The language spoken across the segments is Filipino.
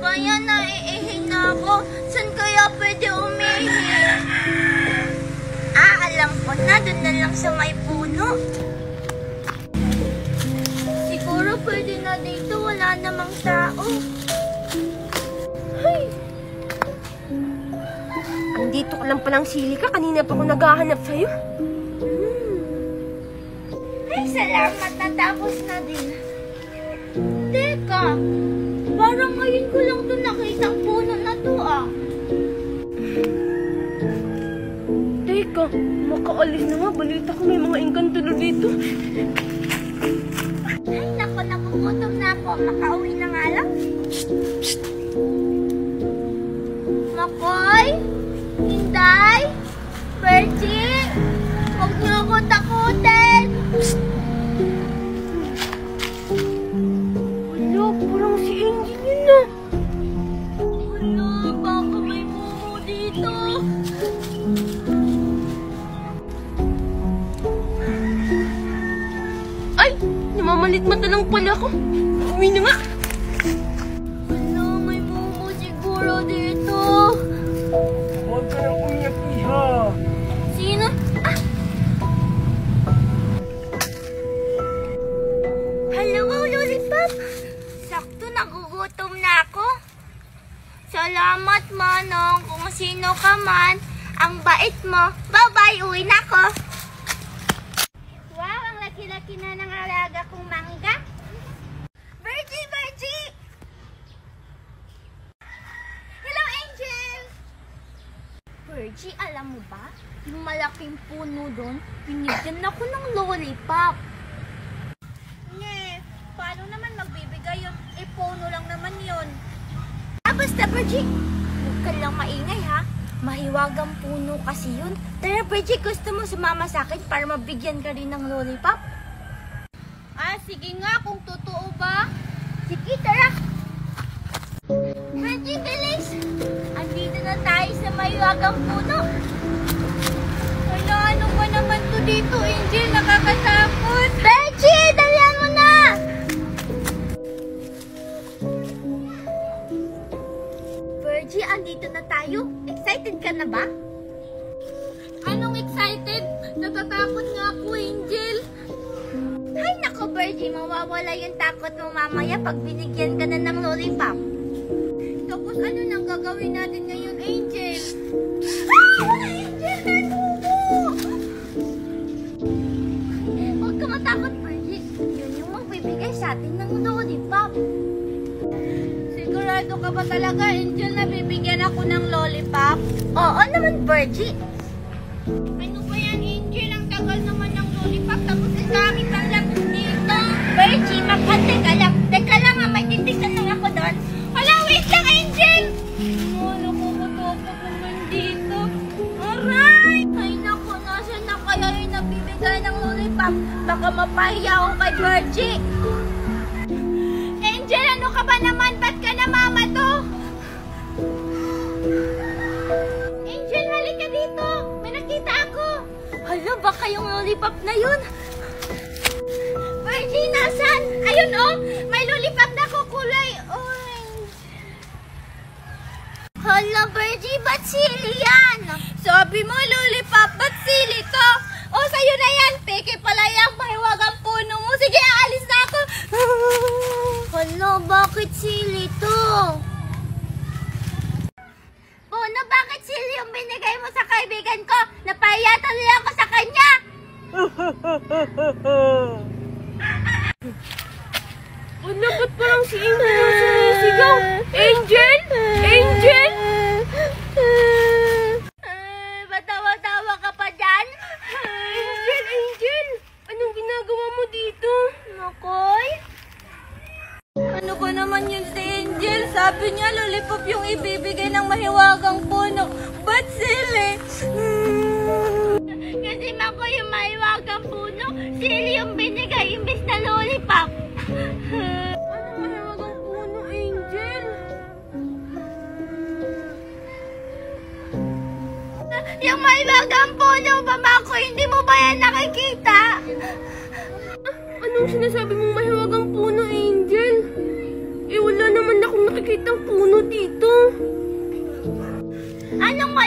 kaya naiihi na ako. Saan kaya pwede umihi? Alam ko na. Doon na lang sa may puno. Siguro pwede na dito. Wala namang tao. Ay! Andito ka lang palang sili ka. Kanina pa ako naghahanap sa'yo. Ay, salamat. Natapos na din. Teka, parang ngayon ko lang ito nakita ang puno na to Teka, makaalis na nga. Balita ko may mga engkantulo dito. Ay, naku, nagugutom na ako. Makauwi na nga lang. Makoy? Hinday? Bertie? Huwag niyo ako takutin! Wala, parang si Angel yun na. Wala, baka may mumu dito. Ay, namamalit mata lang pala ako. Uwi na nga. Wala, may mumu siguro dito. Huwag ka na umiyak, iha. Sino? Hello, Lollipop. Sakto, nagugutom na ako. Salamat, Manong. Kung sino ka man, ang bait mo. Bye-bye, uwi na ako. Wow, ang laki-laki na ng alaga kong mangga. Virgie, Virgie! Hello, Angel! Virgie, alam mo ba? Yung malaking puno doon, binigyan ako ng lollipop. Paano naman magbibigay yun? Puno lang naman yun. Basta, Virgie, huwag ka lang maingay, ha? Mahiwagang puno kasi yun. Tara, Virgie, gusto mo sumama sa akin para mabigyan ka rin ng lollipop? Sige nga, kung totoo ba. Sige, tara. Virgie, bilis! Andito na tayo sa mahiwagang puno. Wala, ano ba naman to dito, Angel? Nakakatakot. Virgie, dalihan mo na! Virgie, andito na tayo. Excited ka na ba? Anong excited? Natatakot nga ako, Angel. Ay, nako, Virgie. Mawawala yung takot mo mamaya pag binigyan ka na ng lollipop. Tapos ano nang gagawin natin ngayon, Angel? Angel, nanubo! Huwag ka matakot, Virgie. Yun yung magbibigay sa atin ng lollipop. Sigurado ka ba talaga, Angel, na bibigyan ako ng lollipop? Oo naman, Virgie. Ano ba yan, Angel? Ang tagal naman ng lollipop, tapos isamit ang lang dito. Virgie, makante ka lang. Teka lang, may titignan lang ako doon. Hala, wait lang, Angel! Nakukutukot naman dito. Alright! Ay, naku, nasaan na kaya yung nabibigay ng lollipop? Baka mapahiya ako kay Virgie. Angel, ano ka ba naman? Ba't ka namamato? Angel, halika dito. May nakita ako. Hala, baka yung lollipop na yun. Virgie, nasan? Ayun, oh. May lollipop na kukulay orange. Hala, Virgie, ba't sili yan? Sabi mo, lollipop, ba't sili to? Oh, sa'yo na yan. Peke pala yan. Mahiwagang puno mo. Sige, aalis na ako. Hala, bakit sili to? Puno, bakit sili yung binigay mo sa kaibigan ko? Napahiya tuloy ako sa kanya. Ano, ba't parang si Angel ang sumisigaw? Angel? Angel? Matawa-tawa ka pa dyan? Angel, Angel! Anong ginagawa mo dito? Makoy? Ano ba naman yun si Angel? Sabi niya lollipop yung ibibigay ng mahiwagang puno. Ba't sili? Kasi Makoy yung mahiwagang puno, sili yung binigay imbis na lollipop. Anong mahiwagang puno, Angel? Yung mahiwagang puno ba, Makoy? Hindi mo ba yan nakikita? Anong sinasabi mong mahiwagang puno, Angel? Eh, wala naman akong nakikitang puno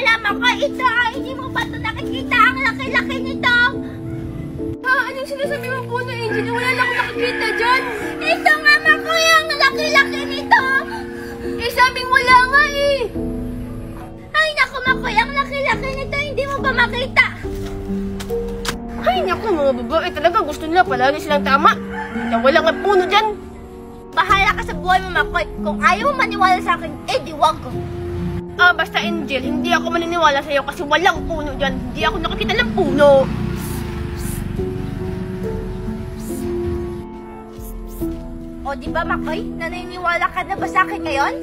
maniwala, Makoy. Ito, hindi mo ba ito nakikita? Ang laki-laki nito. Anong sinasabi mo po na Angel? Wala na akong nakikita dyan. Ito nga, Makoy, ang laki-laki nito. Sabing wala nga eh. Ay, naku, Makoy, ang laki-laki nito. Hindi mo ba makita? Ay, naku, mga babae talaga. Gusto nila palagi silang tama. Na wala nga puno dyan. Bahala ka sa buhay mo, Makoy. Kung ayaw mo maniwala sa akin, di wag ko. Basta Angel, hindi ako maniniwala sa'yo kasi walang puno dyan. Hindi ako nakikita ng puno. O, di ba, Makoy? Naniniwala ka na ba sa akin ngayon?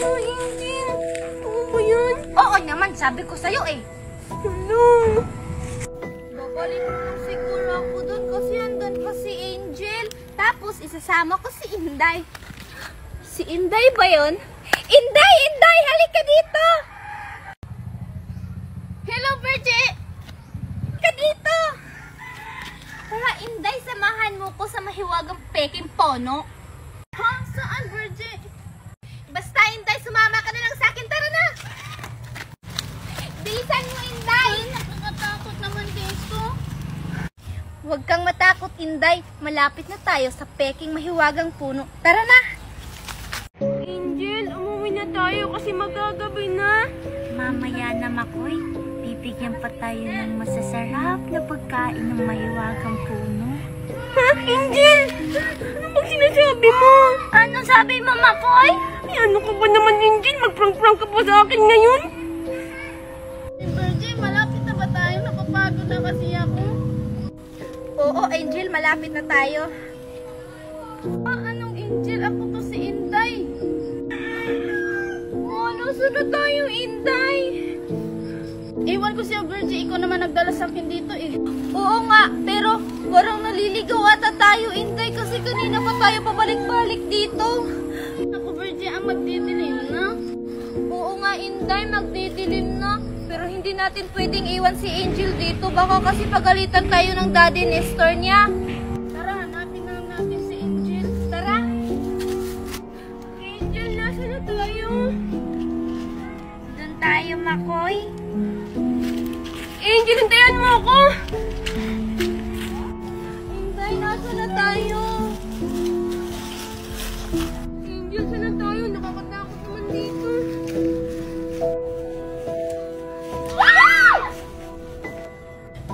Angel, ano ba yan? Oo naman, sabi ko sa'yo eh. Ano? Babalik naman siguro ako doon kasi andun pa si Angel. Tapos, isasama ko si Inday. Si Inday ba yun? Inday! Inday! Halika dito! Hello, Virgie! Halika dito! Tara, Inday, samahan mo ko sa mahiwagang peking pono. Ha? Saan, Virgie? Basta, Inday, sumama ka na lang sa akin. Tara na! Bilisan mo, Inday! Ay, nakakatakot naman dito. Huwag kang matakot, Inday. Malapit na tayo sa peking mahiwagang puno. Tara na! Angel, umuwi na tayo kasi magagabi na. Mamaya na, Makoy. Bibigyan pa tayo ng masasarap na pagkain ng mahiwagang puno. Ha? Angel! Ano bang sinasabi mo? Ano sabi mo, Makoy? Ay, ano ka ba naman, Angel? Mag-prank-prank ka pa sa akin ngayon? Virgie, malapit na ba tayo? Napapagod na kasi ako. Oo, Angel, malapit na tayo. Anong Angel? Ako to si Inday. Nasaan na tayo, Inday? Iwan ko siya, Virgie. Ikaw naman nagdala sa akin dito eh. Oo nga, pero parang naliligaw ata tayo, Inday, kasi kanina pa tayo pabalik-balik dito. Ako, Virgie, ang magdidilim na. Oo nga, Inday, magdidilim na. Pero hindi natin pwedeng iwan si Angel dito. Baka kasi pagalitan tayo ng daddy Nestor niya. Tara, hanapin na lang natin si Angel. Tara! Angel, nasa na tayo? Doon tayo, Makoy. Angel, hintayan mo ako! Inday, nasa na tayo? Angel, saan na tayo? Nakakatakot naman dito.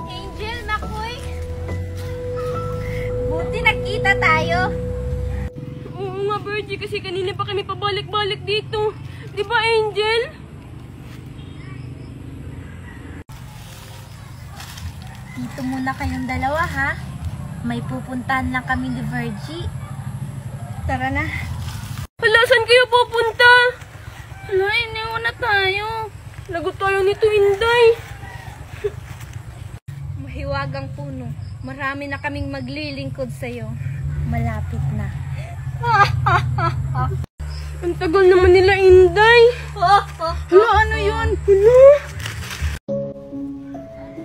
Angel, Makoy. Buti nagkita tayo. Oo nga, Virgie, kasi kanina pa kami pabalik-balik dito. Di ba, Angel? Dito muna kayong dalawa, ha? May pupuntahan lang kami ni Virgie. Tara na. Hala, saan kayo pupunta? Hala, iniwan na tayo. Lagot tayo nito, Inday. Mahiwagang puno. Marami na kaming maglilingkod sa'yo. Malapit na. Ang tagal naman nila, Inday. Hala, ano yun? Hala.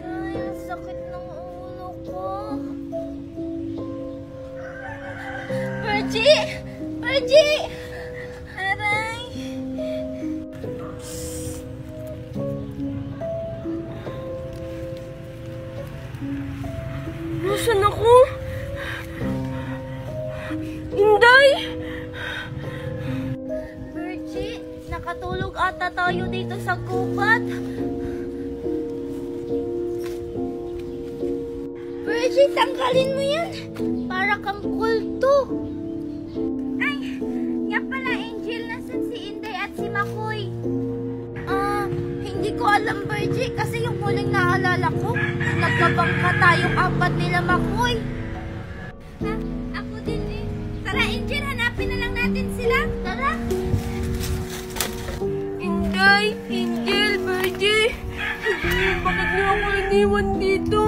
Ay, ang sakit ng ulo ko. Virgie! Virgie! Aray! Nasaan ako? Inday! Virgie, nakatulog ata tayo dito sa gubat. Virgie, tanggalin mo yan. Para kang kulto. Ay, nga pala, Angel. Nasaan si Inday at si Makoy? Hindi ko alam, Virgie. Kasi yung huling naalala ko, nagkabangka tayong apat nila Makoy. Ha? Ako din eh. Tara, Angel, hanapin na lang natin sila. Tara. Inday! Angel! Virgie! Bakit niyo ako iniwan dito?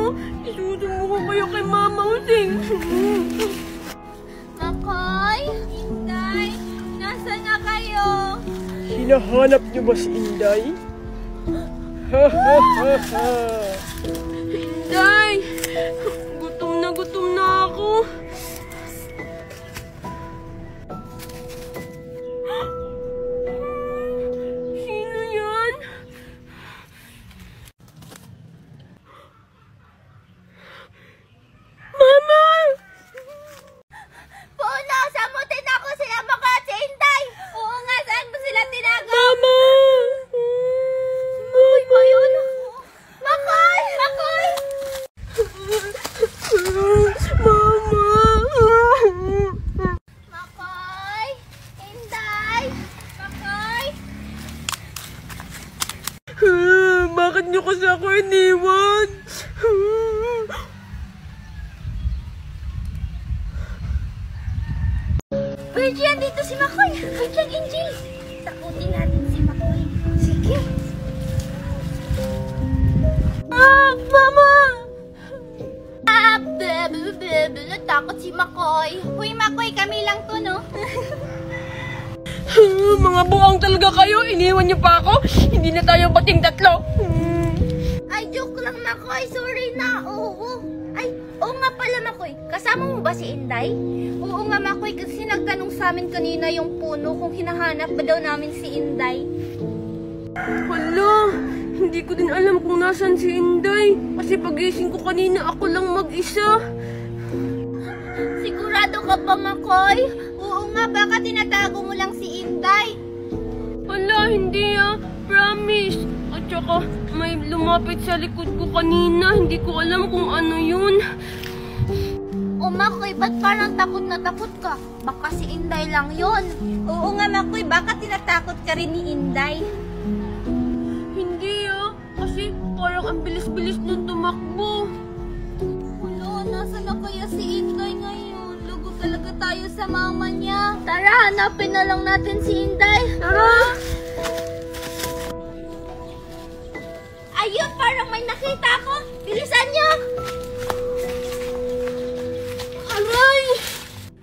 Isusunod ko kayo kay Mama Using. Makoy, Inday, nasaan na kayo? Hinahanap niyo ba si Inday? Ha ha ha ha! Inday! Gutom na ako. Sino yan? kasi ako iniwan. Virgie, andito si Makoy. Virgie, Angel. Takutin natin si Makoy. Sige. Mama! Natakot si Makoy. Uy, Makoy, kami lang to, no? Mga buang talaga kayo. Iniwan niyo pa ako. Hindi na tayo bating tatlo. Ay, joke lang, Makoy. Sorry na. Oo. Ay, oo nga pala, Makoy. Kasama mo ba si Inday? Oo nga, Makoy. Kasi nagtanong sa amin kanina yung puno kung hinahanap ba daw namin si Inday. Hala, hindi ko din alam kung nasan si Inday. Kasi pagising ko kanina, ako lang mag-isa. Sigurado ka ba, Makoy? Oo nga, baka tinatago mo lang si Inday. Hala, hindi Promise. At saka, may lumapit sa likod ko kanina. Hindi ko alam kung ano yun. O Makoy, ba't parang takot na takot ka? Baka si Inday lang yon. Oo nga, Makoy, baka tinatakot ka rin ni Inday. Hindi kasi parang ang bilis-bilis nung tumakbo. Wala, nasa na kaya si Inday ngayon? Lugo talaga tayo sa mama niya. Tara, hanapin na lang natin si Inday. Tara! Ayun, parang may nakita ko. Bilisan niyo! Aray!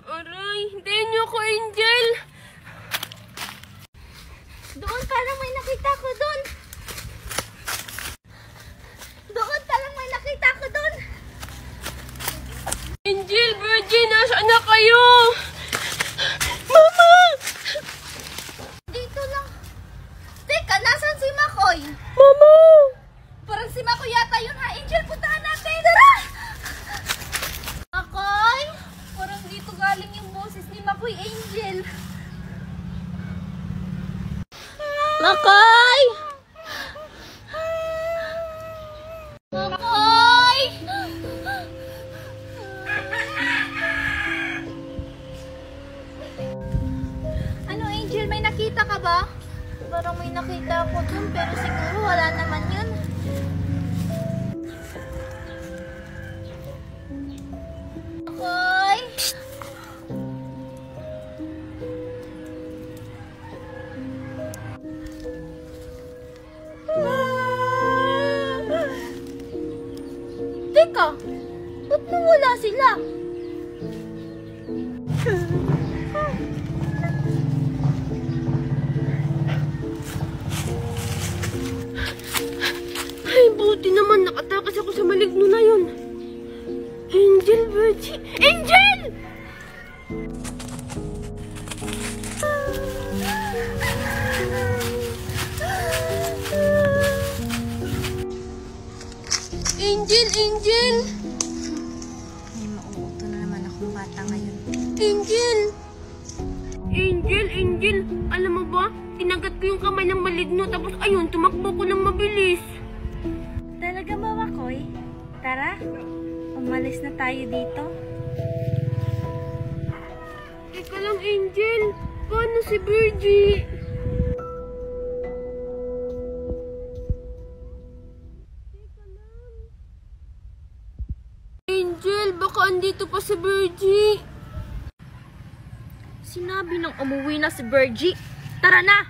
Aray! Hintayin niyo ako, Angel! Doon, parang may nakita ko doon. Doon, parang may nakita ko doon. Angel, Virgin, nasaan na kayo? Mama! Dito lang. Teka, nasan si Makoy? Mama! Parang si Makoy yata yun, ha? Angel, puntahan natin. Tara! Makoy? Parang dito galing yung boses ni Makoy, Angel. Makoy! Makoy! Ano, Angel? May nakita ka ba? Parang may nakita ako dun, pero siguro wala naman yun. Makoy! Teka, ba't nawala sila? Ay, buti naman nakatakas ako sa maligno na yun. Angel, Virgin! Angel! Angel, Angel! May mauuto na naman akong bata ngayon. Angel! Angel, Angel! Alam mo ba, tinagat ko yung kamay ng maligno tapos ayun, tumakbo ko ng mabilis. Talaga ba, Makoy? Tara, umalis na tayo dito. Teka lang, Angel. Paano si Virgie? Teka lang. Angel, baka andito pa si Virgie. Sinabi nang umuwi na si Virgie. Tara na!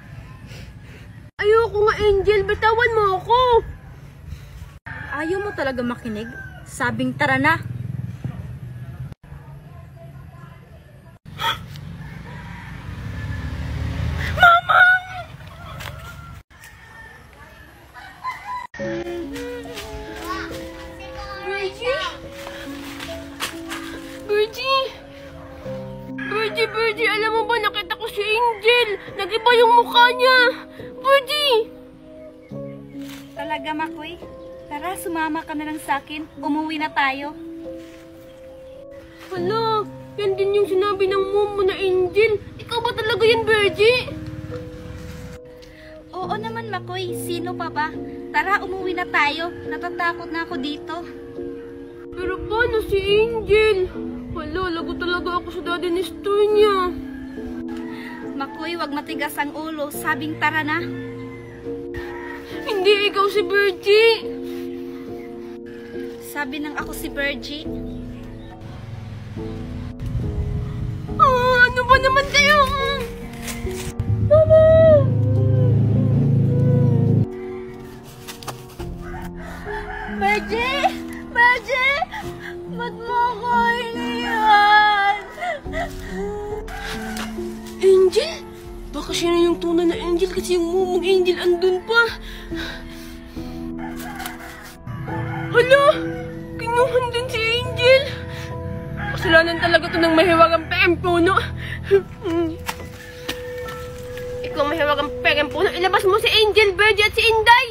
Ayoko nga, Angel. Bitawan mo ako. Ayaw mo talaga makinig? Sabing tara na. Virgie? Virgie? Virgie, alam mo ba, nakita ko si Angel. Nag-iba yung mukha niya. Virgie! Talaga, Makoy? Tara, sumama ka na lang sa akin. Umuwi na tayo. Hala, yan din yung sinabi ng mom mo na Angel. Ikaw ba talaga yan, Virgie? Oo naman, Makoy. Sino pa ba? Tara, umuwi na tayo. Natatakot na ako dito. Pero paano si Angel? Hala, lago talaga ako sa daddy ni Store niya. Makoy, wag matigas ang ulo. Sabing tara na. Hindi ikaw si Virgie. Sabi ng ako si Virgie. Ano ba naman kayo? Mama! Virgie! Virgie! Ba't mo ako iniwan? Angel? Baka siya na yung tunay na Angel kasi yung mumong Angel andun pa. Hala! Kinuhan din si Angel. Kasalanan talaga to ng mahiwagang puno. Ikaw mahiwagang puno. Ilabas mo si Angel, Virgie at si Inday.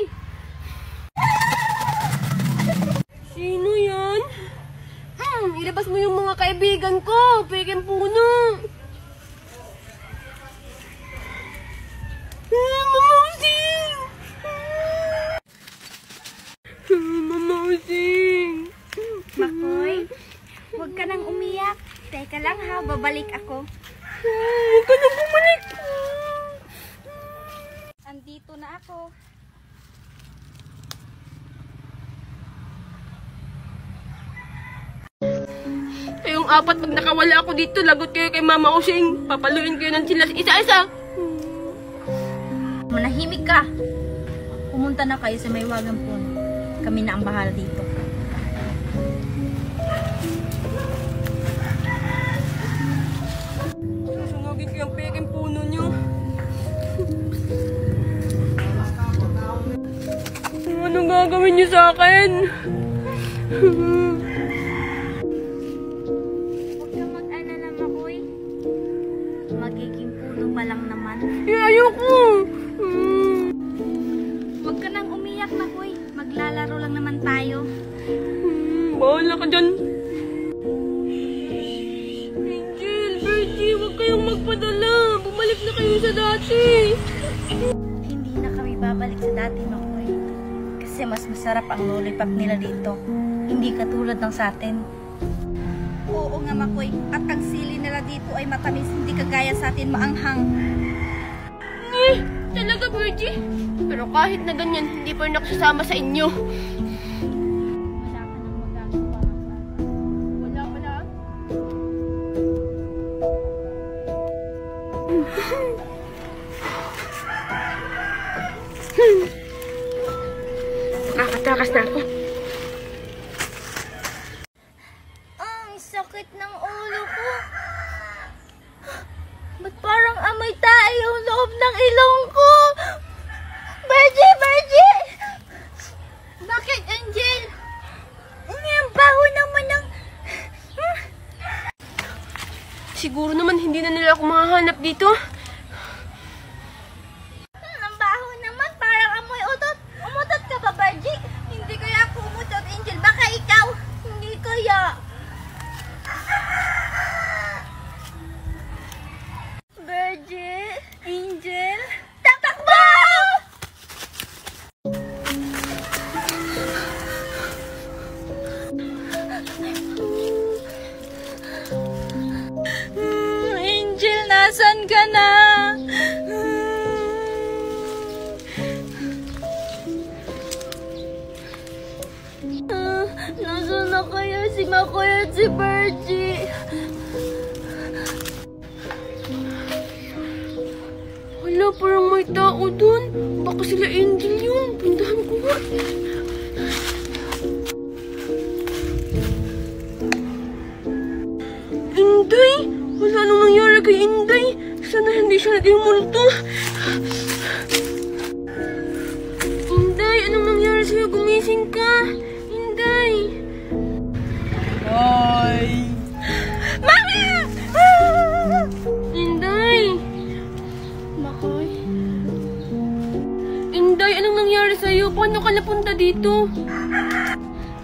Sino yan? Ilabas mo yung mga kaibigan ko. Puno. Mamausing! Mamausing! Makoy, huwag ka nang umiyak. Teka lang ha, babalik ako. Huwag ka nang bumalik! Andito na ako. Kayong apat, pag nakawala ako dito, lagot kayo kay Mama Using. Papaluin kayo ng silas isa-isa. Manahimik ka. Pumunta na kayo sa may wagang puno. Kami na ang bahala dito. Sunugin ko yung peking puno nyo. Anong gagawin nyo sa akin? Huwag kang mag-alala, Makoy. Magiging puno pa lang naman. Ayoko! Huwag ka nang umiyak, Makoy. Maglalaro lang naman tayo. Bahala ka dyan. Angel, Virgie, huwag kayong magpadala. Bumalik na kayo sa dati. Hindi na kami babalik sa dati, Makoy. Kasi mas masarap ang lollipop nila dito. Hindi katulad ng sa atin. Oo nga, Makoy. At ang sili nila dito ay matamis. Hindi kagaya sa atin maanghang. Talaga, Virgie. Pero kahit na ganyan, hindi pa rin ako sasama sa inyo. Wala ka nang magagawa. Wala pala. Nakatakas na ako. Ang sakit ng ulo ko. Ba't parang amoy tayo yung loob ng ilong ko? Virgie! Virgie! Bakit, Angel? Ang baho naman ng... Siguro naman hindi na nila ako mahahanap dito. Ang baho naman, parang amoy utot. Umutot ka ba, Virgie? Hindi kaya ako umutot, Angel. Baka ikaw. Hindi kaya. Virgie? Angel? Tatakbo! Angel, nasan ka na? Nasaan na kaya si Makoy at si Virgie? Wala, parang may tao dun. Baka sila Angel yun. Puntahan ko nga. Inday! Wala nang nangyari kay Inday. Sana hindi siya naging multo. Inday, anong nangyari sa'yo? Gumising ka. Inday! Hi! Mama! Inday! Makoy? Inday, anong nangyari sa'yo? Paano ka napunta dito?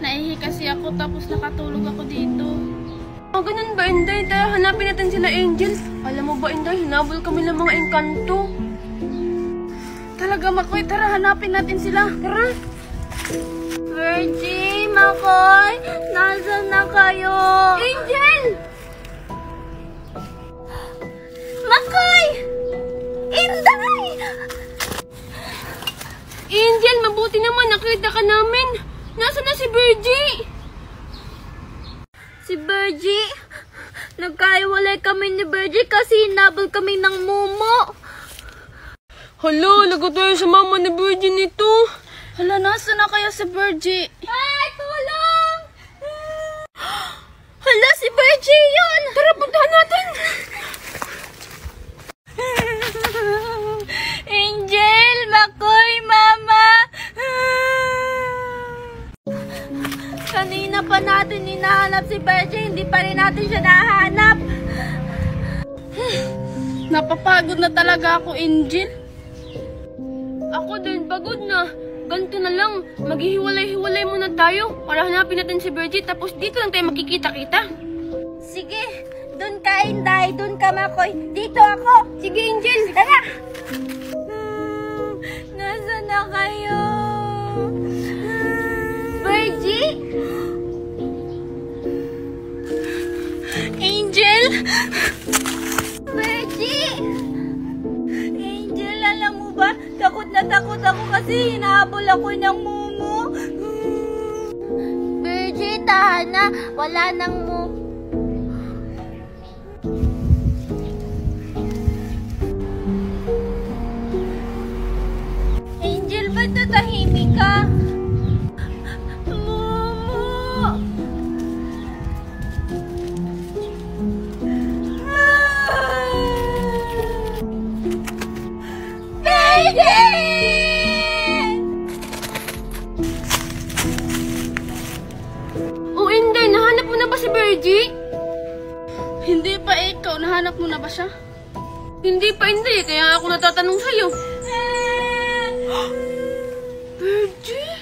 Naihi kasi ako tapos nakatulog ako dito. Ganun ba, Inday? Tara, hanapin natin sila Angel. Alam mo ba, Inday, hinabol kami ng mga engkanto. Talaga, Makoy, tara hanapin natin sila. Tara. Virgie, Makoy, nasaan na kayo? Angel! Makoy! Inday! Angel, mabuti naman nakita ka namin. Nasaan na si Virgie? Si Virgie? Nagkaiwalay kami ni Virgie kasi hinabol kami ng mumo. Hala, lagot tayo sa mama ni Virgie nito. Hala, nasa na kaya si Virgie? Ay, tulong! Hala, si Virgie yun! Tara, puntahan natin. Angel, Makoy, Mama! Kanina pa natin hinahanap si Virgie, hindi pa rin natin siya nahanap. Napapagod na talaga ako, Angel. Ako din, pagod na. Ganito na lang, maghihiwalay-hiwalay muna tayo para hanapin natin si Virgie tapos dito lang tayo makikita-kita. Sige, dun ka, Inday, dun ka, Makoy. Dito ako. Sige, Angel. Tara! Nasaan na kayo? Virgie? Angel? Virgie? Angel, alam mo ba? Takot na takot ako kasi hinahabol ako ng mumu. Virgie, tahan na. Wala nang mumu. Angel, ba't natahimik ka? Mumu! Oh, Inday, nahanap mo na ba si Virgie? Hindi pa ikaw. Nahanap mo na ba siya? Hindi pa, Inday. Kaya ako natatanong sa'yo. Virgie?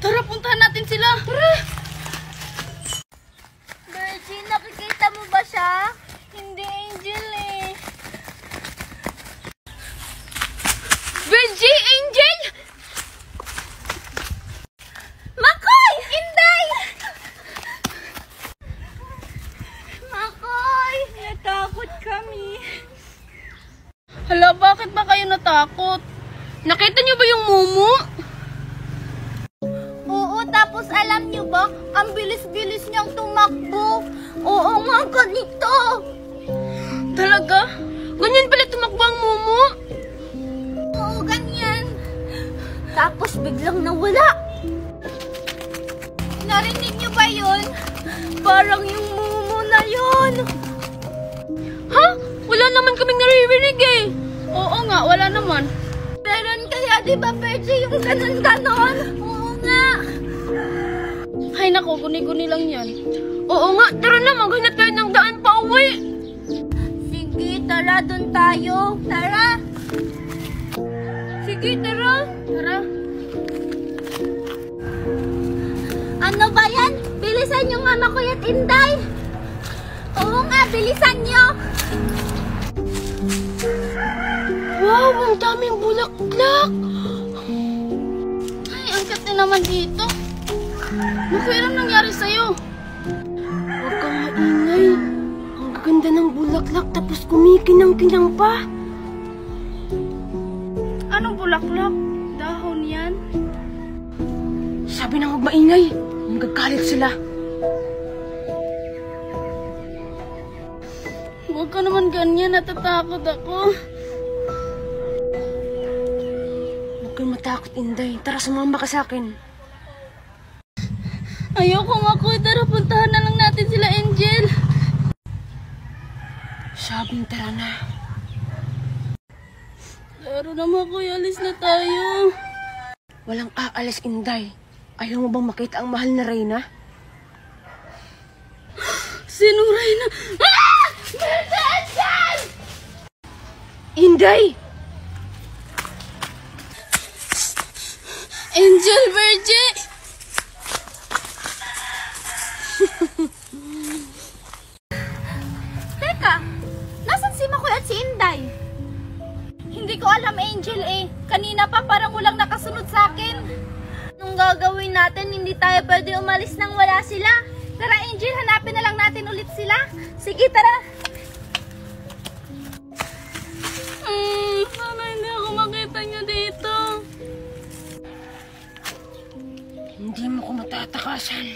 Tara, puntahan natin sila. Tara! Virgie, nakikita mo ba siya? Hindi, Angel eh. Virgie, Angel! Makoy! Inday! Makoy! Natakot kami. Hala, bakit ba kayo natakot? Nakita niyo ba yung mumu? Oo, tapos alam niyo ba, ang bilis-bilis niyang tumakbo. Oo nga, ganito. Talaga? Ganyan pala tumakbo ang mumu? Oo, ganyan. Tapos biglang nawala. Narinig niyo ba yun? Parang yung mumu na yun. Ha? Wala naman kaming naririnig eh. Oo nga, wala naman. Meron kaya, di ba, Virgie, yung ganon-ganon? Oo nga. Ay nako, guni-guni lang yan. Oo nga, tara na, maghanap tayo ng daan pa uwi. Sige, tara, dun tayo. Tara. Sige, tara. Tara. Ano ba yan? Bilisan nyo nga, Makoy at Inday. Oo nga, bilisan nyo. Wow, ang daming bulaklak. Ay, ang kate naman dito. Makoy, anong nangyari sa'yo? Huwag kang maingay. Ang gaganda ng bulaklak tapos kumikinang-kinang pa. Anong bulaklak? Dahon yan? Sabi na huwag maingay. Magagalit sila. Huwag ka naman ganyan, natatakot ako. Huwag kang matakot, Inday. Tara, sumama ka sa akin. Ayoko nga, Koy. Tara, puntahan na lang natin sila, Angel. Sabing tara na. Laro naman, Koy. Alis na tayo. Walang aalis, Inday. Ayaw mo bang makita ang mahal na Reyna? Sinong Reyna? Ah! Angel! Inday! Angel, Virgie! Teka, nasan si Makoy at si Inday? Hindi ko alam, Angel eh. Kanina pa parang walang nakasunod sa akin. Anong gagawin natin? Hindi tayo pwede umalis nang wala sila. Tara, Angel, hanapin na lang natin ulit sila. Sige, tara. Sana hindi ako kinabukasan.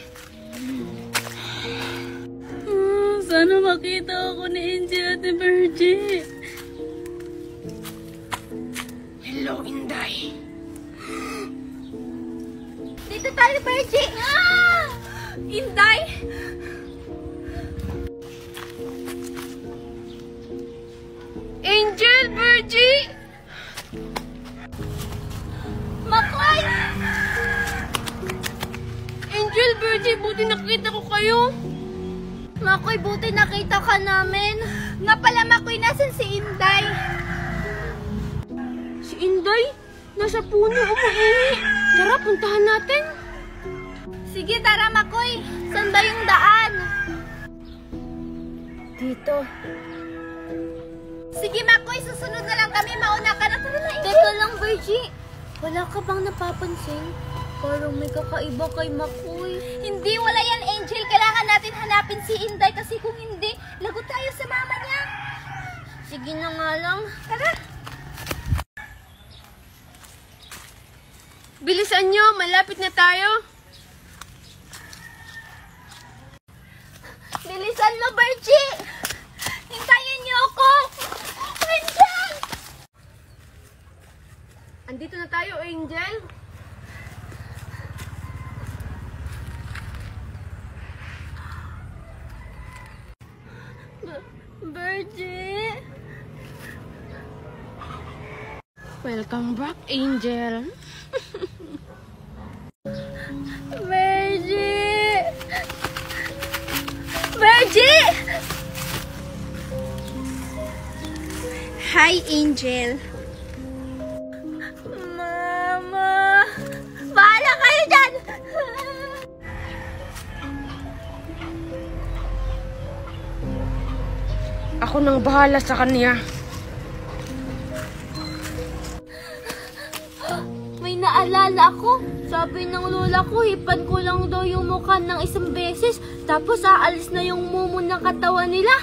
Sana makita ako ni Angel at ni Virgie. Hello, Inday. Dito tayo, Virgie! Ah! Inday? Angel, Virgie? Makoy! Angel, Virgie, buti nakita ko kayo. Makoy, buti nakita ka namin. Nga pala, Makoy, nasan si Inday? Si Inday? Nasa puno umuwi. Tara, puntahan natin. Sige, tara, Makoy. Saan ba yung daan? Dito. Sige, Makoy, susunod na lang kami. Mauna ka na. Tara na, Angel. Teka lang, Virgie. Wala ka bang napapansin? Parang may kakaiba kay Makoy. Hindi, wala yan, Angel. Kailangan natin hanapin si Inday kasi kung hindi, lagot tayo sa mama niya. Sige na nga lang. Tara. Bilisan nyo, malapit na tayo. Bilisan mo, Virgie. Hintayin niyo ako. Angel! Andito na tayo, Angel. Virgie! Welcome back, Angel. Virgie! Virgie! Hi, Angel. Mama! Bahala kayo dyan! Ako nang bahala sa kanya. May naalala ako. Sabi ng lola ko, hipan ko lang daw yung mukha ng isang beses, tapos aalis na yung mumu ng katawan nila.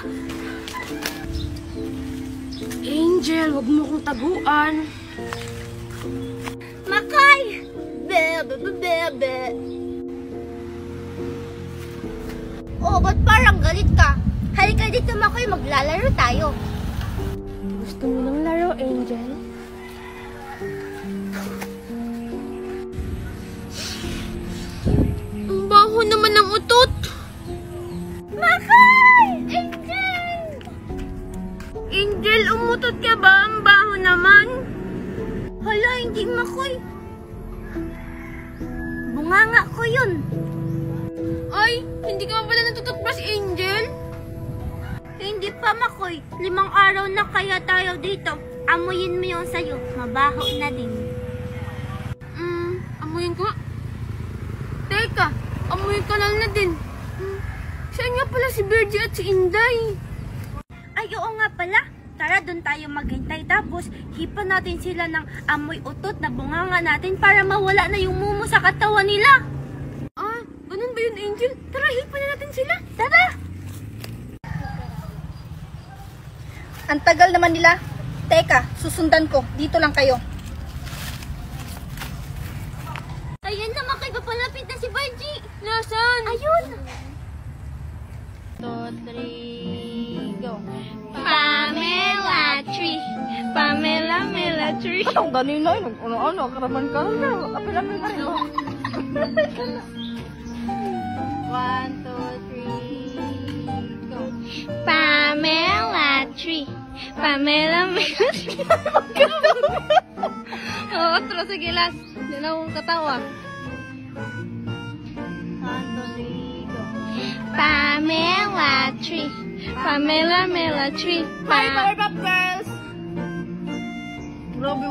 Angel, wag mo kong taguan. Makay! Bebe, bebe. Oh, ba't parang galit ka? Halika dito, Makoy, maglalaro tayo. Gusto mo ng laro, Angel? Ang baho naman ng utot. Makoy! Angel! Angel, umutot ka ba? Ang baho naman. Hala, hindi, Makoy. Bunganga ko yun. Ay, hindi ka ba pala natututbrush, Angel? Hindi pa, Makoy. 5 araw na kaya tayo dito. Amuyin mo yung sayo. Mabaho na din. Amuyin ko. Teka, amuyin ka lang na din. Saan nga pala si Virgie at si Inday? Ay, oo nga pala. Tara, doon tayo maghintay. Tapos, hipan natin sila ng amoy utot na bunganga natin para mawala na yung mumu sa katawan nila. Ah, ganun ba yun, Angel? Tara, hipan na natin sila. Tara! Ang tagal naman nila. Teka, susundan ko. Dito lang kayo. Ayan naman kayo. Papalapit na si Virgie. Nasaan? Ayun! 2, 3, go. Pamela Tree. Pamela, Mela Tree. Ang ganina yun. Ano, karaman ka na. Apil-apil ka rin. 1, 2, 3, go. Pamela Tree. Pamela, Mela Tree. Oo, otro, sige, last. Hindi na akong katawa. 1, 2, 3, go. Pamela Tree. Pamela, Mela Tree. Hi, Powerpuff Girls! Grabe